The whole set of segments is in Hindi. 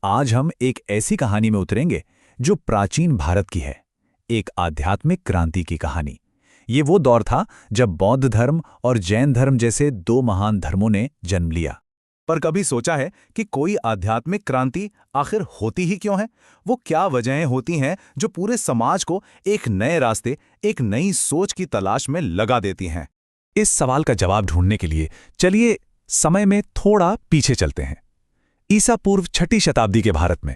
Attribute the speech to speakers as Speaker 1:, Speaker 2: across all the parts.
Speaker 1: आज हम एक ऐसी कहानी में उतरेंगे जो प्राचीन भारत की है, एक आध्यात्मिक क्रांति की कहानी। ये वो दौर था जब बौद्ध धर्म और जैन धर्म जैसे दो महान धर्मों ने जन्म लिया।
Speaker 2: पर कभी सोचा है कि कोई आध्यात्मिक क्रांति आखिर होती ही क्यों है? वो क्या वजहें होती हैं जो पूरे समाज को एक नए रास्ते, एक नई सोच की तलाश में लगा देती हैं?
Speaker 1: इस सवाल का जवाब ढूंढने के लिए चलिए समय में थोड़ा पीछे चलते हैं, ईसा पूर्व 6ठी शताब्दी के भारत में।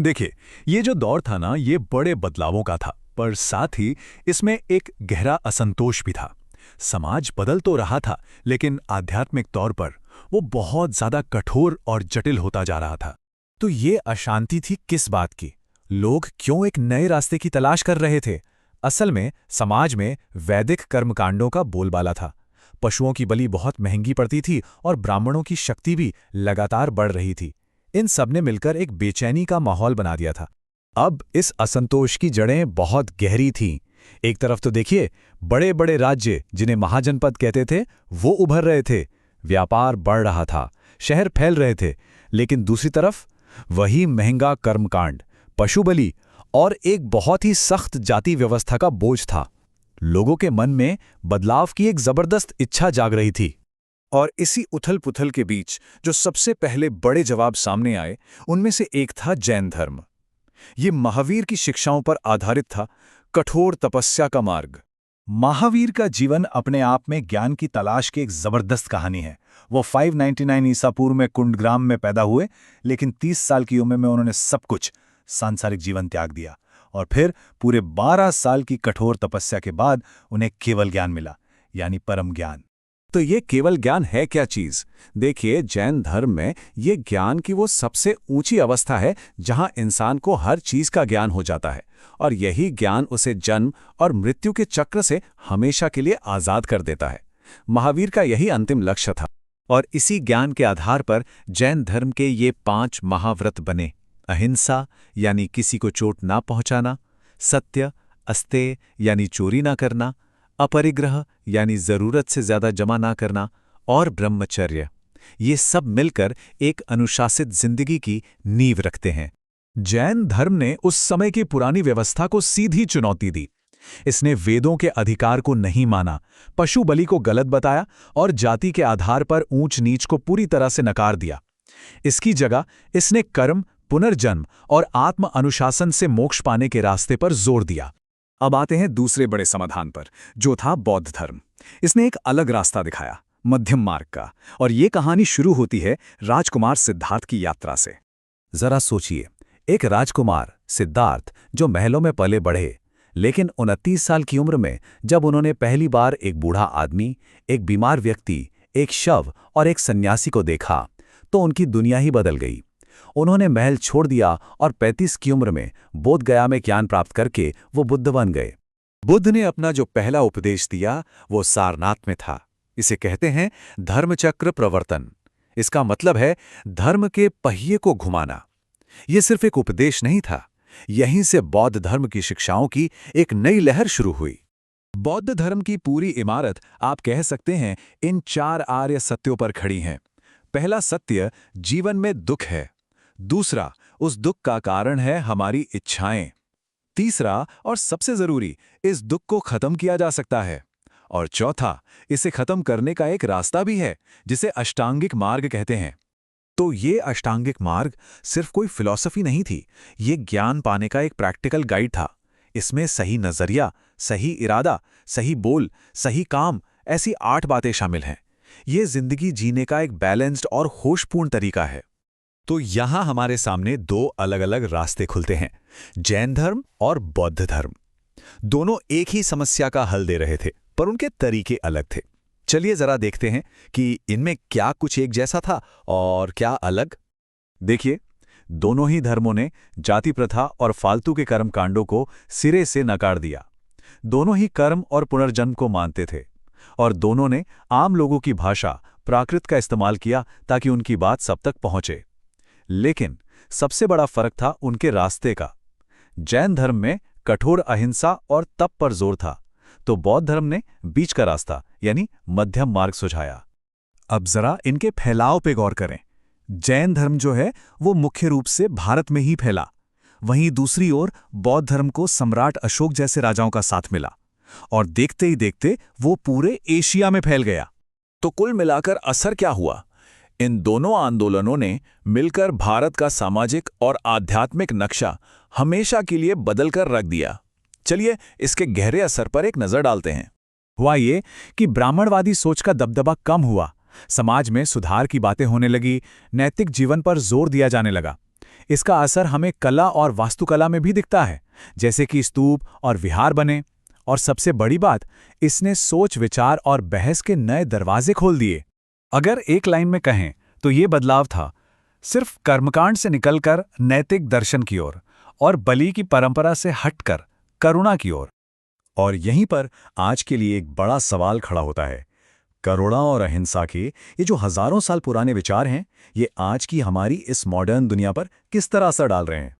Speaker 2: देखिए, ये जो दौर था ना, ये बड़े बदलावों का था, पर साथ ही इसमें एक गहरा असंतोष भी था। समाज बदल तो रहा था, लेकिन आध्यात्मिक तौर पर वो बहुत ज्यादा कठोर और जटिल होता जा रहा था।
Speaker 1: तो ये अशांति थी किस बात की? लोग क्यों एक नए रास्ते की तलाश कर रहे थे? असल में समाज में वैदिक कर्मकांडों का बोलबाला था। पशुओं की बलि बहुत महंगी पड़ती थी और ब्राह्मणों की शक्ति भी लगातार बढ़ रही थी। इन सब ने मिलकर एक बेचैनी का माहौल बना दिया था। अब इस असंतोष की जड़ें बहुत गहरी थीं। एक तरफ तो देखिए, बड़े बड़े राज्य जिन्हें महाजनपद कहते थे, वो उभर रहे थे, व्यापार बढ़ रहा था, शहर फैल रहे थे। लेकिन दूसरी तरफ वही महंगा कर्मकांड, पशु बलि और एक बहुत ही सख्त जाति व्यवस्था का बोझ था। लोगों के मन में बदलाव की एक जबरदस्त इच्छा जाग रही थी।
Speaker 2: और इसी उथल-पुथल के बीच जो सबसे पहले बड़े जवाब सामने आए, उनमें से एक था जैन धर्म। ये महावीर की शिक्षाओं पर आधारित था, कठोर तपस्या का मार्ग। महावीर का जीवन अपने आप में ज्ञान की तलाश की एक जबरदस्त कहानी है। वो 599 ईसा पूर्व में कुंडग्राम में पैदा हुए, लेकिन 30 साल की उम्र में उन्होंने सब कुछ, सांसारिक जीवन त्याग दिया। और फिर पूरे 12 साल की कठोर तपस्या के बाद उन्हें केवल ज्ञान मिला, यानी परम ज्ञान।
Speaker 1: तो ये केवल ज्ञान है क्या चीज? देखिए, जैन धर्म में ये ज्ञान की वो सबसे ऊंची अवस्था है जहां इंसान को हर चीज का ज्ञान हो जाता है, और यही ज्ञान उसे जन्म और मृत्यु के चक्र से हमेशा के लिए आजाद कर देता है। महावीर का यही अंतिम लक्ष्य था। और इसी ज्ञान के आधार पर जैन धर्म के ये 5 महाव्रत बने। अहिंसा यानी किसी को चोट ना पहुंचाना, सत्य, अस्तेय यानी चोरी ना करना, अपरिग्रह यानी जरूरत से ज्यादा जमा ना करना, और ब्रह्मचर्य, ये सब मिलकर एक अनुशासित जिंदगी की नींव रखते हैं। जैन धर्म ने उस समय की पुरानी व्यवस्था को सीधी चुनौती दी। इसने वेदों के अधिकार को नहीं माना, पशु बलि को गलत बताया और जाति के आधार पर ऊंच नीच को पूरी तरह से नकार दिया। इसकी जगह इसने कर्म, पुनर्जन्म और आत्म अनुशासन से मोक्ष पाने के रास्ते पर जोर दिया।
Speaker 2: अब आते हैं दूसरे बड़े समाधान पर, जो था बौद्ध धर्म। इसने एक अलग रास्ता दिखाया, मध्यम मार्ग का। और ये कहानी शुरू होती है राजकुमार सिद्धार्थ की यात्रा से।
Speaker 1: जरा सोचिए, एक राजकुमार सिद्धार्थ जो महलों में पले बढ़े, लेकिन 29 साल की उम्र में जब उन्होंने पहली बार एक बूढ़ा आदमी, एक बीमार व्यक्ति, एक शव और एक सन्यासी को देखा, तो उनकी दुनिया ही बदल गई। उन्होंने महल छोड़ दिया और 35 की उम्र में बोध गया में ज्ञान प्राप्त करके वो बुद्ध बन गए। बुद्ध ने अपना जो पहला उपदेश दिया वो सारनाथ में था। इसे कहते हैं धर्मचक्र प्रवर्तन। इसका मतलब है धर्म के पहिए को घुमाना। ये सिर्फ एक उपदेश नहीं था, यहीं से बौद्ध धर्म की शिक्षाओं की एक नई लहर शुरू हुई। बौद्ध धर्म की पूरी इमारत आप कह सकते हैं इन 4 आर्य सत्यों पर खड़ी है। पहला सत्य जीवन में दुख है। दूसरा, उस दुख का कारण है हमारी इच्छाएं। तीसरा और सबसे जरूरी, इस दुख को खत्म किया जा सकता है। और चौथा, इसे खत्म करने का एक रास्ता भी है, जिसे अष्टांगिक मार्ग कहते हैं। तो ये अष्टांगिक मार्ग सिर्फ कोई फिलॉसफी नहीं थी, ये ज्ञान पाने का एक प्रैक्टिकल गाइड था। इसमें सही नजरिया, सही इरादा, सही बोल, सही काम, ऐसी 8 बातें शामिल हैं। ये जिंदगी जीने का एक बैलेंस्ड और होशपूर्ण तरीका है। तो यहां हमारे सामने 2 अलग अलग रास्ते खुलते हैं, जैन धर्म और बौद्ध धर्म। दोनों एक ही समस्या का हल दे रहे थे, पर उनके तरीके अलग थे। चलिए जरा देखते हैं कि इनमें क्या कुछ एक जैसा था और क्या अलग। देखिए, दोनों ही धर्मों ने जाति प्रथा और फालतू के कर्मकांडों को सिरे से नकार दिया। दोनों ही कर्म और पुनर्जन्म को मानते थे, और दोनों ने आम लोगों की भाषा, प्राकृत का इस्तेमाल किया ताकि उनकी बात सब तक पहुंचे। लेकिन सबसे बड़ा फर्क था उनके रास्ते का। जैन धर्म में कठोर अहिंसा और तप पर जोर था, तो बौद्ध धर्म ने बीच का रास्ता यानी मध्यम मार्ग सुझाया। अब जरा इनके फैलाव पे गौर करें।
Speaker 2: जैन धर्म जो है वो मुख्य रूप से भारत में ही फैला। वहीं दूसरी ओर बौद्ध धर्म को सम्राट अशोक जैसे राजाओं का साथ मिला और देखते ही देखते वो पूरे एशिया में फैल गया।
Speaker 3: तो कुल मिलाकर असर क्या हुआ? इन दोनों आंदोलनों ने मिलकर भारत का सामाजिक और आध्यात्मिक नक्शा हमेशा के लिए बदलकर रख दिया। चलिए इसके गहरे असर पर एक नजर डालते हैं।
Speaker 2: हुआ ये कि ब्राह्मणवादी सोच का दबदबा कम हुआ, समाज में सुधार की बातें होने लगी, नैतिक जीवन पर जोर दिया जाने लगा। इसका असर हमें कला और वास्तुकला में भी दिखता है, जैसे कि स्तूप और विहार बने। और सबसे बड़ी बात, इसने सोच विचार और बहस के नए दरवाजे खोल दिए। अगर एक लाइन में कहें तो ये बदलाव था सिर्फ कर्मकांड से निकलकर नैतिक दर्शन की ओर और बलि की परंपरा से हटकर करुणा की ओर। और यहीं पर आज के लिए एक बड़ा सवाल खड़ा होता है। करुणा और अहिंसा के ये जो हजारों साल पुराने विचार हैं, ये आज की हमारी इस मॉडर्न दुनिया पर किस तरह असर डाल रहे हैं?